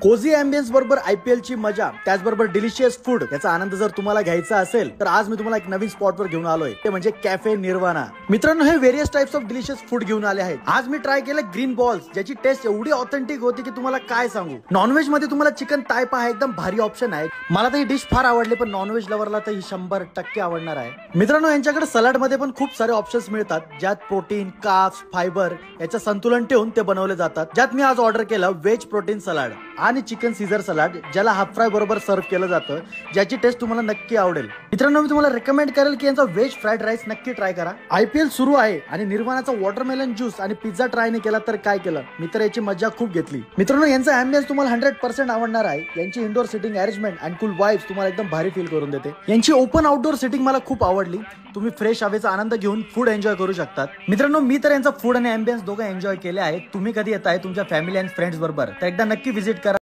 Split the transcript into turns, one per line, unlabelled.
Cosy ambience बरोबर IPL ची मजा, त्याचबरोबर डिलिशियस फूड याचा आनंद जर तुम्हाला घ्यायचा असेल तर आज मी तुम्हाला एक नवीन स्पॉटवर घेऊन आलोय, ते म्हणजे कॅफे निर्वाणा। मित्रांनो, हे various types of delicious food घेऊन आले आहेत। आज मी ट्राय केलं ग्रीन बॉल्स, ज्याची टेस्ट एवढी ऑथेंटिक होती की तुम्हाला काय सांगू। नॉनव्हेज मध्ये तुम्हाला चिकन तायपा हा एकदम भारी ऑप्शन आहे। मला तर ही डिश फार आवडली, पण नॉनव्हेज लव्हरला तर ही 100% आवडणार आहे। मित्रांनो, यांच्याकडे सलाड मध्ये पण खूप सारे ऑप्शन्स मिळतात, ज्यात प्रोटीन, कार्ब्स, फायबर याचं संतुलन ठेवून ते बनवले जातात। ज्यात मी आज ऑर्डर केलं व्हेज प्रोटीन सलाड आणि चिकन सीझर सलाड, ज्याला हाफ फ्राय बरोबर सर्व केलं जातं, ज्याची टेस्ट तुम्हाला नक्की आवडेल। मित्रांनो, मी तुम्हाला रेकमेंड करेल की यांचा व्हेज फ्राईड राईस नक्की ट्राय करा। IPL सुरू आहे आणि निर्वाणाचा वॉटरमेलन ज्यूस आणि पिझ्झा ट्राय नाही केला तर काय केलं, मी तर याची मजा खूप घेतली। मित्रांनो, यांचा अँबियन्स तुम्हाला 100% आवडणार आहे। यांची इंडोर सिटिंग अरेंजमेंट आणि कूल वाइब्स तुम्हाला एकदम भारी फील करून देते। यांची ओपन आउटडोर सिटिंग मला खूप आवडली। तुम्ही फ्रेश हवेचा आनंद घेऊन फूड एन्जॉय करू शकतात। मित्रांनो, मी तर यांचा फूड आणि अँबियन्स दोघं एन्जॉय केले आहे। तुम्ही कधी येताय तुमच्या फॅमिली अँड फ्रेंड्स बरोबर तर एकदा नक्की व्हिजिट करा।